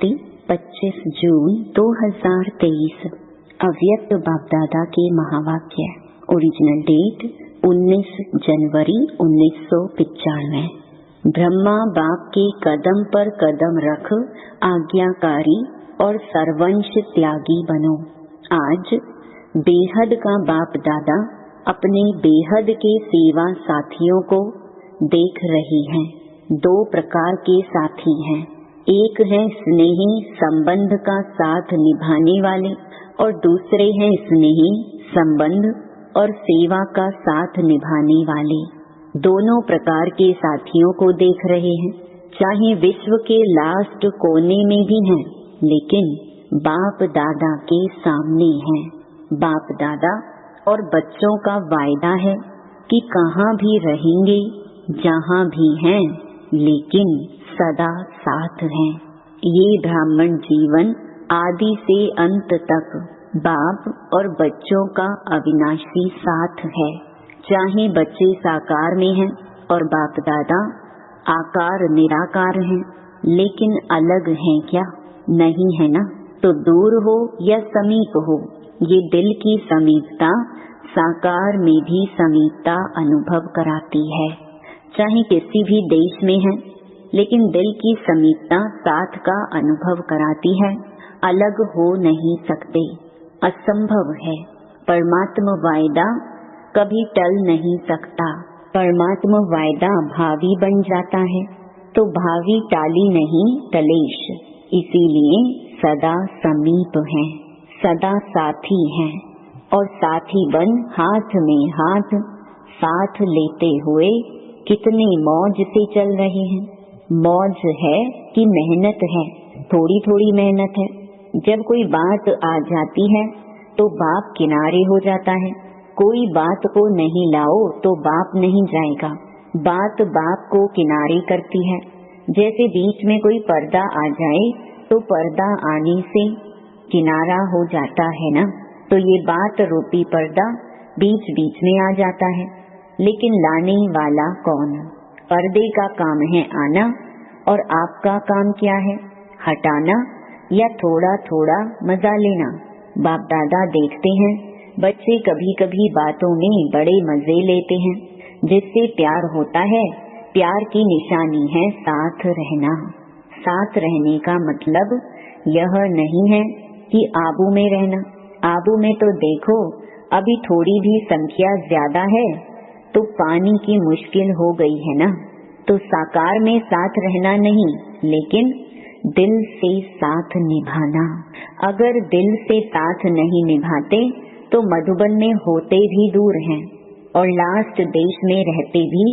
मुक्ति 25 जून 2023। अव्यक्त बापदादा के महावाक्य। ओरिजिनल डेट 19 जनवरी 1995। ब्रह्मा बाप के कदम पर कदम रख आज्ञाकारी और सर्वंश त्यागी बनो। आज बेहद का बाप दादा अपने बेहद के सेवा साथियों को देख रही हैं। दो प्रकार के साथी हैं, एक है स्नेही संबंध का साथ निभाने वाले और दूसरे हैं स्नेही संबंध और सेवा का साथ निभाने वाले। दोनों प्रकार के साथियों को देख रहे हैं, चाहे विश्व के लास्ट कोने में भी हैं, लेकिन बाप दादा के सामने हैं। बाप दादा और बच्चों का वायदा है कि कहाँ भी रहेंगे, जहाँ भी हैं, लेकिन सदा साथ हैं। ये ब्राह्मण जीवन आदि से अंत तक बाप और बच्चों का अविनाशी साथ है। चाहे बच्चे साकार में हैं और बाप दादा आकार निराकार हैं, लेकिन अलग हैं क्या? नहीं है ना। तो दूर हो या समीप हो, ये दिल की समीपता साकार में भी समीपता अनुभव कराती है। चाहे किसी भी देश में है, लेकिन दिल की समीपता साथ का अनुभव कराती है। अलग हो नहीं सकते, असंभव है। परमात्मा वायदा कभी टल नहीं सकता। परमात्मा वायदा भावी बन जाता है, तो भावी टाली नहीं टलेश। इसीलिए सदा समीप हैं, सदा साथी हैं और साथी बन हाथ में हाथ साथ लेते हुए कितने मौज से चल रहे हैं। मौज है कि मेहनत है? थोड़ी थोड़ी मेहनत है। जब कोई बात आ जाती है तो बाप किनारे हो जाता है। कोई बात को नहीं लाओ तो बाप नहीं जाएगा। बात बाप को किनारे करती है। जैसे बीच में कोई पर्दा आ जाए तो पर्दा आने से किनारा हो जाता है ना। तो ये बात रूपी पर्दा बीच बीच में आ जाता है, लेकिन लाने वाला कौन? पर्दे का काम है आना, और आपका काम क्या है? हटाना या थोड़ा थोड़ा मजा लेना। बाप दादा देखते हैं बच्चे कभी कभी बातों में बड़े मजे लेते हैं, जिससे प्यार होता है। प्यार की निशानी है साथ रहना। साथ रहने का मतलब यह नहीं है कि आबू में रहना। आबू में तो देखो अभी थोड़ी भी संख्या ज्यादा है तो पानी की मुश्किल हो गई है ना। तो साकार में साथ रहना नहीं, लेकिन दिल से साथ निभाना। अगर दिल से साथ नहीं निभाते तो मधुबन में होते भी दूर हैं और लास्ट देश में रहते भी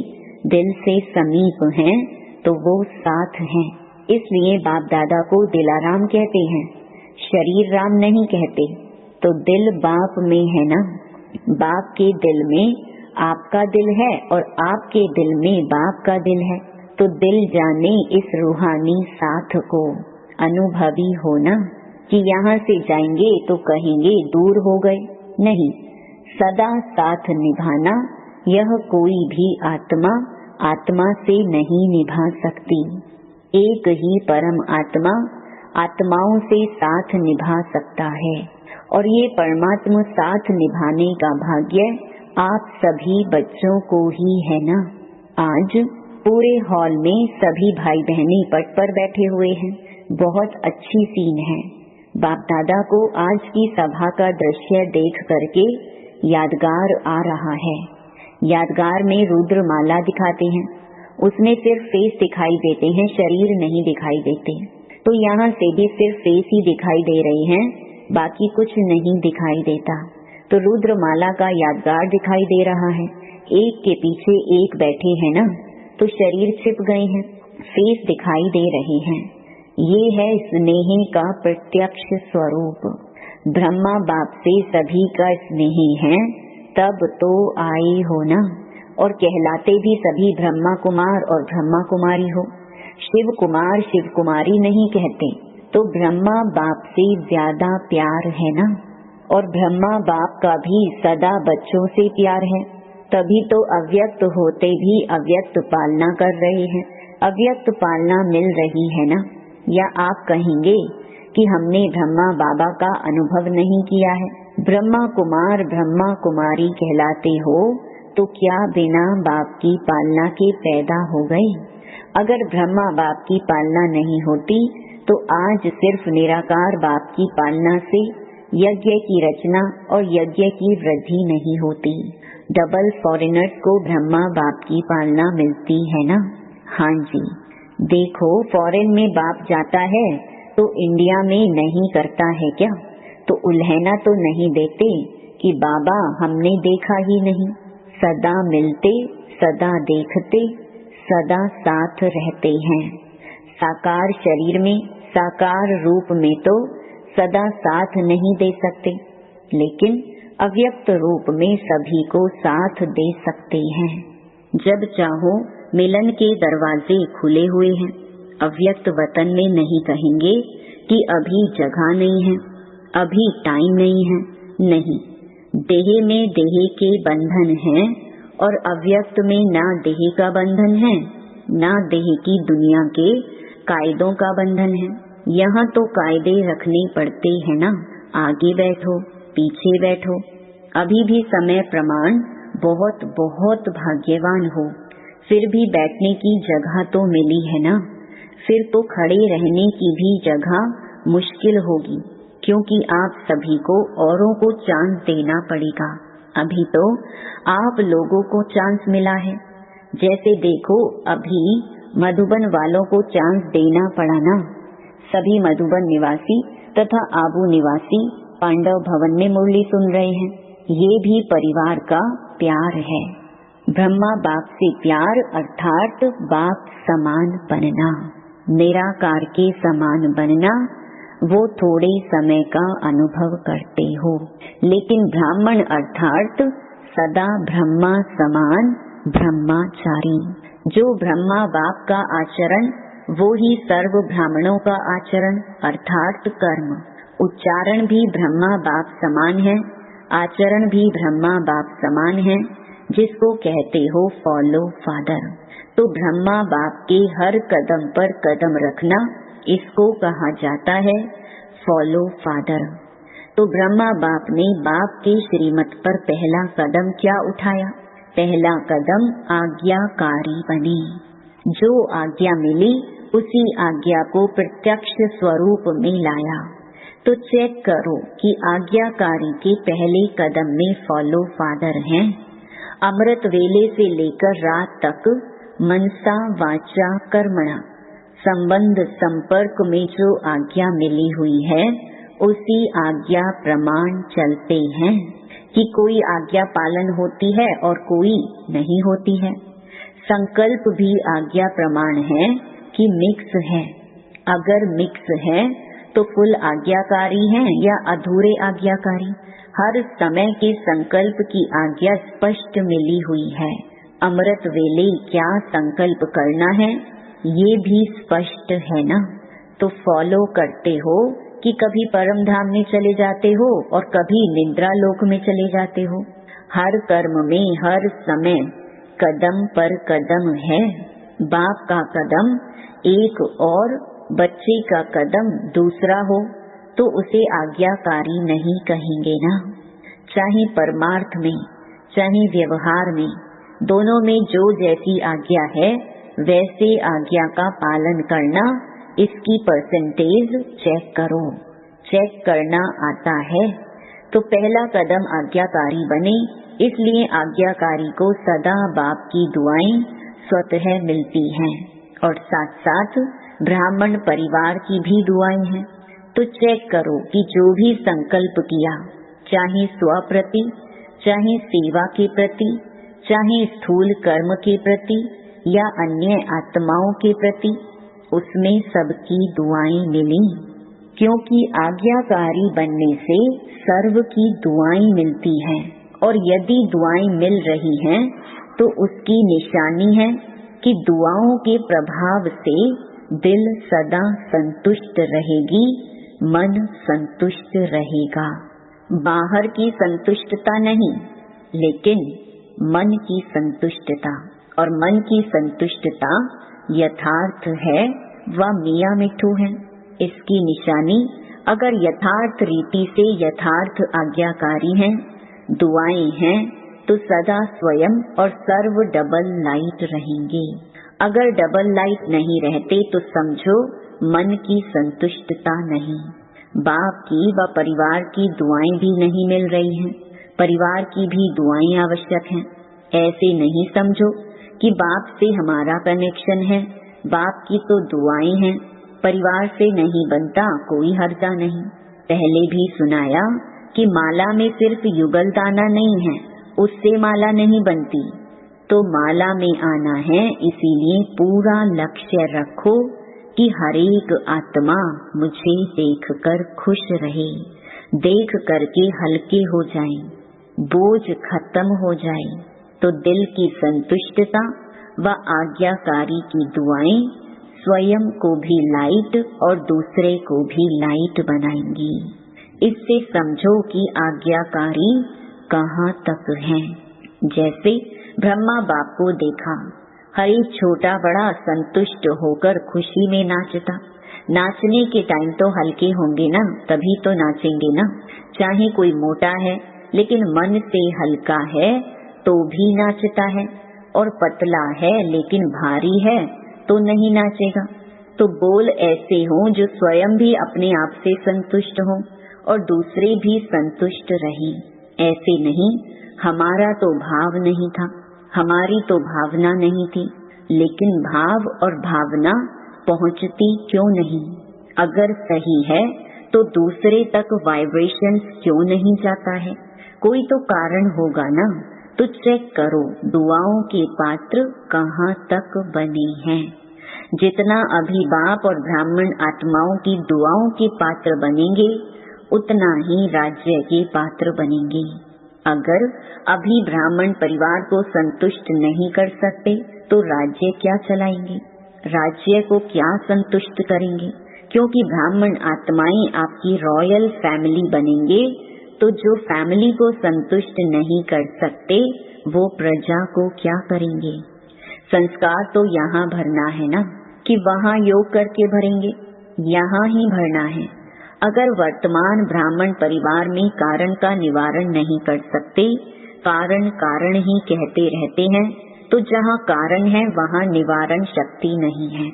दिल से समीप हैं, तो वो साथ हैं। इसलिए बाप दादा को दिलाराम कहते हैं, शरीर राम नहीं कहते। तो दिल बाप में है ना। बाप के दिल में आपका दिल है और आपके दिल में बाप का दिल है। तो दिल जाने इस रूहानी साथ को। अनुभवी होना कि यहाँ से जाएंगे तो कहेंगे दूर हो गए। नहीं, सदा साथ निभाना। यह कोई भी आत्मा से नहीं निभा सकती। एक ही परम आत्मा आत्माओं से साथ निभा सकता है, और ये परमात्मा साथ निभाने का भाग्य आप सभी बच्चों को ही है ना। आज पूरे हॉल में सभी भाई बहनें पट पर बैठे हुए हैं। बहुत अच्छी सीन है। बाप दादा को आज की सभा का दृश्य देख करके यादगार आ रहा है। यादगार में रुद्र माला दिखाते हैं, उसमें सिर्फ फेस दिखाई देते हैं, शरीर नहीं दिखाई देते। तो यहाँ से भी सिर्फ फेस ही दिखाई दे रहे हैं, बाकी कुछ नहीं दिखाई देता। तो रुद्र माला का यादगार दिखाई दे रहा है। एक के पीछे एक बैठे हैं ना, तो शरीर छिप गए हैं, फेस दिखाई दे रहे हैं। ये है स्नेह का प्रत्यक्ष स्वरूप। ब्रह्मा बाप से सभी का स्नेह है, तब तो आए हो ना। और कहलाते भी सभी ब्रह्मा कुमार और ब्रह्मा कुमारी हो। शिव कुमार शिव कुमारी नहीं कहते। तो ब्रह्मा बाप से ज्यादा प्यार है ना। और ब्रह्मा बाप का भी सदा बच्चों से प्यार है। तभी तो अव्यक्त होते भी अव्यक्त पालना कर रहे हैं। अव्यक्त पालना मिल रही है ना। या आप कहेंगे कि हमने ब्रह्मा बाबा का अनुभव नहीं किया है। ब्रह्मा कुमार ब्रह्मा कुमारी कहलाते हो तो क्या बिना बाप की पालना के पैदा हो गए? अगर ब्रह्मा बाप की पालना नहीं होती तो आज सिर्फ निराकार बाप की पालना से यज्ञ की रचना और यज्ञ की वृद्धि नहीं होती। डबल फॉरेनर्स को ब्रह्मा बाप की पालना मिलती है ना? हाँ जी, देखो फॉरेन में बाप जाता है तो इंडिया में नहीं करता है क्या? तो उल्हैना तो नहीं देते कि बाबा हमने देखा ही नहीं। सदा मिलते, सदा देखते, सदा साथ रहते हैं। साकार शरीर में, साकार रूप में तो सदा साथ नहीं दे सकते, लेकिन अव्यक्त रूप में सभी को साथ दे सकते हैं। जब चाहो मिलन के दरवाजे खुले हुए हैं। अव्यक्त वतन में नहीं कहेंगे कि अभी जगह नहीं है, अभी टाइम नहीं है। नहीं, देह में देह के बंधन हैं और अव्यक्त में ना देह का बंधन है, ना देह की दुनिया के कायदों का बंधन है। यहाँ तो कायदे रखने पड़ते हैं ना, आगे बैठो पीछे बैठो। अभी भी समय प्रमाण बहुत बहुत भाग्यवान हो, फिर भी बैठने की जगह तो मिली है ना। फिर तो खड़े रहने की भी जगह मुश्किल होगी, क्योंकि आप सभी को औरों को चांस देना पड़ेगा। अभी तो आप लोगों को चांस मिला है। जैसे देखो अभी मधुबन वालों को चांस देना पड़ा ना। सभी मधुबन निवासी तथा आबू निवासी पांडव भवन में मुरली सुन रहे हैं। ये भी परिवार का प्यार है। ब्रह्मा बाप से प्यार अर्थात बाप समान बनना, निराकार के समान बनना। वो थोड़े समय का अनुभव करते हो, लेकिन ब्राह्मण अर्थात सदा ब्रह्मा समान ब्रह्माचारी। जो ब्रह्मा बाप का आचरण वो ही सर्व ब्राह्मणों का आचरण अर्थात कर्म। उच्चारण भी ब्रह्मा बाप समान है, आचरण भी ब्रह्मा बाप समान है, जिसको कहते हो फॉलो फादर। तो ब्रह्मा बाप के हर कदम पर कदम रखना, इसको कहा जाता है फॉलो फादर। तो ब्रह्मा बाप ने बाप के श्रीमत पर पहला कदम क्या उठाया? पहला कदम आज्ञाकारी बने। जो आज्ञा मिली उसी आज्ञा को प्रत्यक्ष स्वरूप में लाया। तो चेक करो कि आज्ञाकारी के पहले कदम में फॉलो फादर हैं। अमृत वेले से लेकर रात तक मनसा वाचा कर्मणा संबंध संपर्क में जो आज्ञा मिली हुई है उसी आज्ञा प्रमाण चलते हैं कि कोई आज्ञा पालन होती है और कोई नहीं होती है। संकल्प भी आज्ञा प्रमाण है कि मिक्स है। अगर मिक्स है तो फुल आज्ञाकारी है या अधूरे आज्ञाकारी। हर समय के संकल्प की आज्ञा स्पष्ट मिली हुई है। अमृत वेले क्या संकल्प करना है ये भी स्पष्ट है ना। तो फॉलो करते हो कि कभी परम धाम में चले जाते हो और कभी निद्रा लोक में चले जाते हो। हर कर्म में हर समय कदम पर कदम है। बाप का कदम एक और बच्चे का कदम दूसरा हो तो उसे आज्ञाकारी नहीं कहेंगे ना। चाहे परमार्थ में चाहे व्यवहार में, दोनों में जो जैसी आज्ञा है वैसे आज्ञा का पालन करना, इसकी परसेंटेज चेक करो। चेक करना आता है तो पहला कदम आज्ञाकारी बने। इसलिए आज्ञाकारी को सदा बाप की दुआएं स्वतः मिलती हैं और साथ साथ ब्राह्मण परिवार की भी दुआएं हैं। तो चेक करो कि जो भी संकल्प किया, चाहे स्व प्रति, चाहे सेवा के प्रति, चाहे स्थूल कर्म के प्रति या अन्य आत्माओं के प्रति, उसमें सबकी दुआएं मिली। क्योंकि आज्ञाकारी बनने से सर्व की दुआएं मिलती हैं और यदि दुआएं मिल रही हैं तो उसकी निशानी है कि दुआओं के प्रभाव से दिल सदा संतुष्ट रहेगी, मन संतुष्ट रहेगा। बाहर की संतुष्टता नहीं, लेकिन मन की संतुष्टता। और मन की संतुष्टता यथार्थ है व मियाँ मिट्ठू हैं। इसकी निशानी अगर यथार्थ रीति से यथार्थ आज्ञाकारी हैं, दुआएं हैं, तो सदा स्वयं और सर्व डबल लाइट रहेंगे। अगर डबल लाइट नहीं रहते तो समझो मन की संतुष्टता नहीं। बाप की व परिवार की दुआएं भी नहीं मिल रही हैं, परिवार की भी दुआएं आवश्यक हैं। ऐसे नहीं समझो कि बाप से हमारा कनेक्शन है, बाप की तो दुआएं हैं, परिवार से नहीं बनता, कोई हर्जा नहीं। पहले भी सुनाया कि माला में सिर्फ युगल दाना नहीं है, उससे माला नहीं बनती। तो माला में आना है, इसीलिए पूरा लक्ष्य रखो कि हर एक आत्मा मुझे देखकर खुश रहे, देख करके हल्के हो जाए, बोझ खत्म हो जाए। तो दिल की संतुष्टता व आज्ञाकारी की दुआएं स्वयं को भी लाइट और दूसरे को भी लाइट बनाएंगी। इससे समझो कि आज्ञाकारी कहाँ तक है। जैसे ब्रह्मा बाप को देखा, हर एक छोटा बड़ा संतुष्ट होकर खुशी में नाचता। नाचने के टाइम तो हल्के होंगे ना, तभी तो नाचेंगे ना। चाहे कोई मोटा है लेकिन मन से हल्का है तो भी नाचता है, और पतला है लेकिन भारी है तो नहीं नाचेगा। तो बोल ऐसे हों जो स्वयं भी अपने आप से संतुष्ट हों और दूसरे भी संतुष्ट रहें। ऐसे नहीं, हमारा तो भाव नहीं था, हमारी तो भावना नहीं थी, लेकिन भाव और भावना पहुंचती क्यों नहीं? अगर सही है तो दूसरे तक वाइब्रेशन क्यों नहीं जाता है? कोई तो कारण होगा ना। तो चेक करो दुआओं के पात्र कहाँ तक बने हैं। जितना अभी बाप और ब्राह्मण आत्माओं की दुआओं के पात्र बनेंगे, उतना ही राज्य के पात्र बनेंगे। अगर अभी ब्राह्मण परिवार को संतुष्ट नहीं कर सकते तो राज्य क्या चलाएंगे? राज्य को क्या संतुष्ट करेंगे? क्योंकि ब्राह्मण आत्माएं आपकी रॉयल फैमिली बनेंगे, तो जो फैमिली को संतुष्ट नहीं कर सकते वो प्रजा को क्या करेंगे? संस्कार तो यहाँ भरना है ना, कि वहाँ योग करके भरेंगे? यहाँ ही भरना है। अगर वर्तमान ब्राह्मण परिवार में कारण का निवारण नहीं कर सकते, कारण कारण ही कहते रहते हैं, तो जहाँ कारण है वहाँ निवारण शक्ति नहीं है।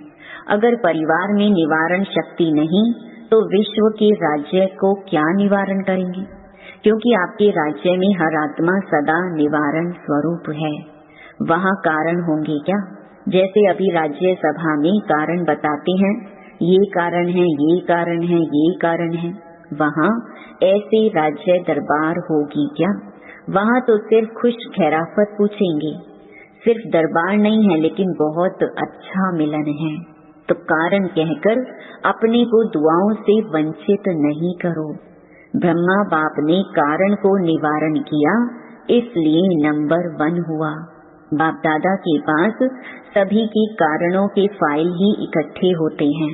अगर परिवार में निवारण शक्ति नहीं तो विश्व के राज्य को क्या निवारण करेंगे? क्योंकि आपके राज्य में हर आत्मा सदा निवारण स्वरूप है। वहाँ कारण होंगे क्या? जैसे अभी राज्य सभा में कारण बताते हैं, ये कारण है, ये कारण है, ये कारण है। वहाँ ऐसे राज्य दरबार होगी क्या? वहाँ तो सिर्फ खुश खैराफत पूछेंगे। सिर्फ दरबार नहीं है लेकिन बहुत अच्छा मिलन है। तो कारण कहकर अपने को दुआओं से वंचित नहीं करो। ब्रह्मा बाप ने कारण को निवारण किया, इसलिए नंबर 1 हुआ। बाप दादा के पास सभी की कारणों के फाइल ही इकट्ठे होते हैं।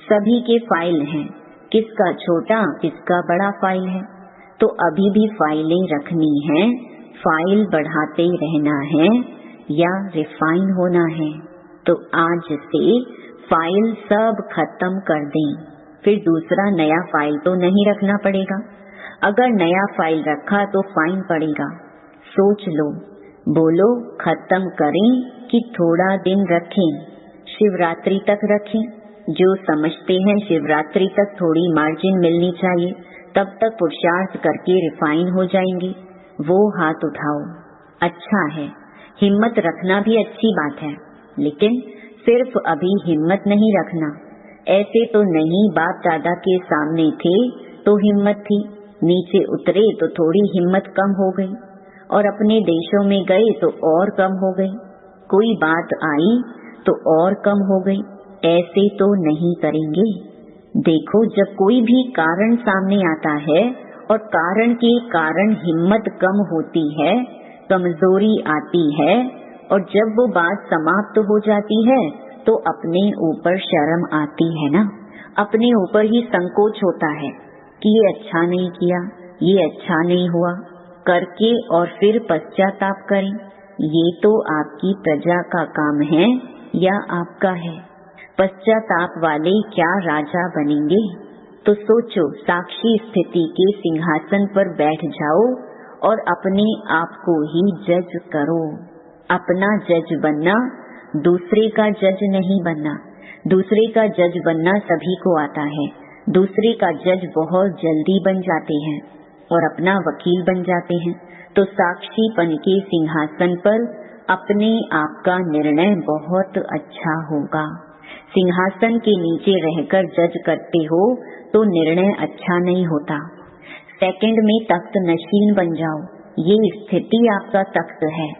सभी के फाइल हैं, किसका छोटा किसका बड़ा फाइल है। तो अभी भी फाइलें रखनी है, फाइल बढ़ाते रहना है या रिफाइन होना है। तो आज से फाइल सब खत्म कर दें, फिर दूसरा नया फाइल तो नहीं रखना पड़ेगा। अगर नया फाइल रखा तो फाइन पड़ेगा। सोच लो, बोलो खत्म करें कि थोड़ा दिन रखें, शिवरात्रि तक रखें। जो समझते हैं शिवरात्रि तक थोड़ी मार्जिन मिलनी चाहिए, तब तक पुरुषार्थ करके रिफाइन हो जाएंगे, वो हाथ उठाओ। अच्छा है, हिम्मत रखना भी अच्छी बात है, लेकिन सिर्फ अभी हिम्मत नहीं रखना। ऐसे तो नहीं, बाप दादा के सामने थे तो हिम्मत थी, नीचे उतरे तो थोड़ी हिम्मत कम हो गई, और अपने देशों में गए तो और कम हो गई, कोई बात आई तो और कम हो गई। ऐसे तो नहीं करेंगे। देखो, जब कोई भी कारण सामने आता है और कारण के कारण हिम्मत कम होती है, कमजोरी आती है, और जब वो बात समाप्त हो जाती है तो अपने ऊपर शर्म आती है ना, अपने ऊपर ही संकोच होता है कि ये अच्छा नहीं किया, ये अच्छा नहीं हुआ करके, और फिर पश्चाताप करें। ये तो आपकी प्रजा का काम है या आपका है? पश्चाताप वाले क्या राजा बनेंगे? तो सोचो, साक्षी स्थिति के सिंहासन पर बैठ जाओ और अपने आप को ही जज करो। अपना जज बनना, दूसरे का जज नहीं बनना। दूसरे का जज बनना सभी को आता है। दूसरे का जज बहुत जल्दी बन जाते हैं और अपना वकील बन जाते हैं। तो साक्षीपन के सिंहासन पर अपने आप का निर्णय बहुत अच्छा होगा। सिंहासन के नीचे रहकर जज करते हो तो निर्णय अच्छा नहीं होता। सेकंड में तख्त नशीन बन जाओ, ये स्थिति आपका तख्त है।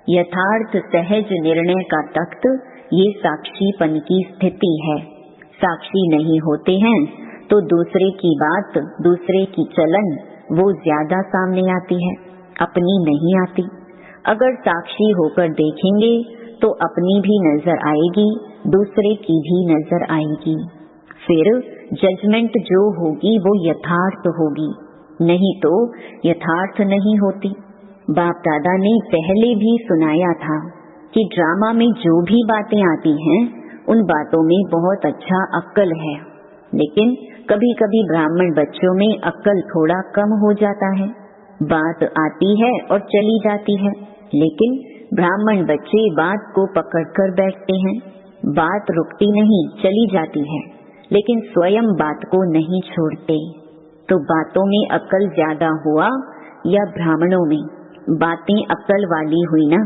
यथार्थ सहज निर्णय का तख्त ये साक्षीपन की स्थिति है। साक्षी नहीं होते हैं तो दूसरे की बात, दूसरे की चलन वो ज्यादा सामने आती है, अपनी नहीं आती। अगर साक्षी होकर देखेंगे तो अपनी भी नजर आएगी, दूसरे की भी नजर आएगी। फिर जजमेंट जो होगी वो यथार्थ होगी, नहीं तो यथार्थ नहीं होती। बाप दादा ने पहले भी सुनाया था कि ड्रामा में जो भी बातें आती हैं उन बातों में बहुत अच्छा अक्ल है, लेकिन कभी कभी ब्राह्मण बच्चों में अक्ल थोड़ा कम हो जाता है। बात आती है और चली जाती है, लेकिन ब्राह्मण बच्चे बात को पकड़कर बैठते हैं। बात रुकती नहीं, चली जाती है, लेकिन स्वयं बात को नहीं छोड़ते। तो बातों में अक्ल ज्यादा हुआ या ब्राह्मणों में? बातें अक्ल वाली हुई ना।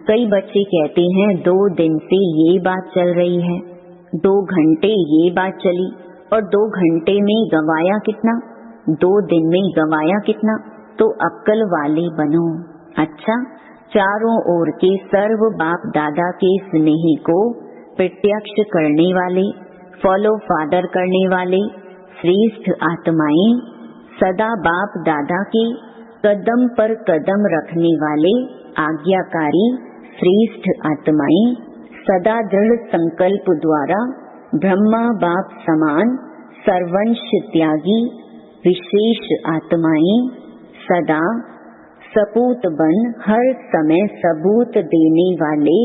कई बच्चे कहते हैं 2 दिन से ये बात चल रही है, 2 घंटे ये बात चली और 2 घंटे में गंवाया कितना, 2 दिन में गंवाया कितना। तो अक्ल वाले बनो। अच्छा, चारों ओर के सर्व बाप दादा के स्नेह को प्रत्यक्ष करने वाले, फॉलो फादर करने वाले श्रेष्ठ आत्माएं, सदा बाप दादा के कदम पर कदम रखने वाले आज्ञाकारी श्रेष्ठ आत्माएं, सदा दृढ़ संकल्प द्वारा ब्रह्मा बाप समान सर्वंश त्यागी विशेष आत्माएं, सदा सपूत बन हर समय सबूत देने वाले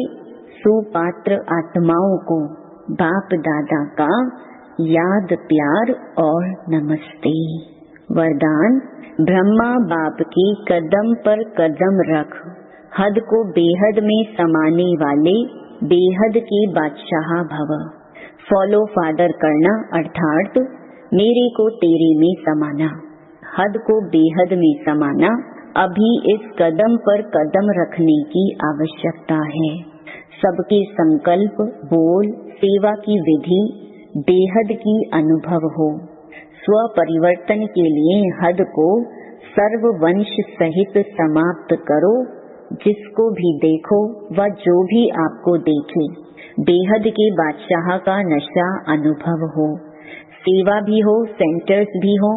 सुपात्र आत्माओं को बाप दादा का याद प्यार और नमस्ते। वरदान, ब्रह्मा बाप के कदम पर कदम रख, हद को बेहद में समाने वाले बेहद के बादशाह भव। फॉलो फादर करना अर्थात मेरे को तेरे में समाना, हद को बेहद में समाना। अभी इस कदम पर कदम रखने की आवश्यकता है। सबके संकल्प, बोल, सेवा की विधि बेहद की अनुभव हो। स्व परिवर्तन के लिए हद को सर्व वंश सहित समाप्त करो। जिसको भी देखो व जो भी आपको देखे, बेहद के बादशाह का नशा अनुभव हो। सेवा भी हो, सेंटर्स भी हो,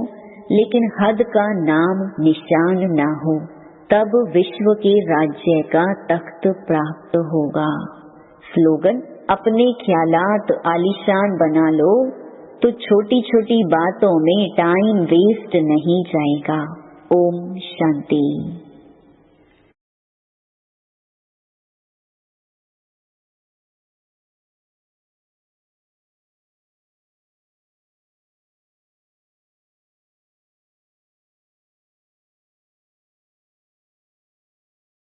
लेकिन हद का नाम निशान ना हो, तब विश्व के राज्य का तख्त प्राप्त होगा। स्लोगन, अपने ख्यालात आलीशान बना लो तो छोटी छोटी बातों में टाइम वेस्ट नहीं जाएगा। ओम शांति।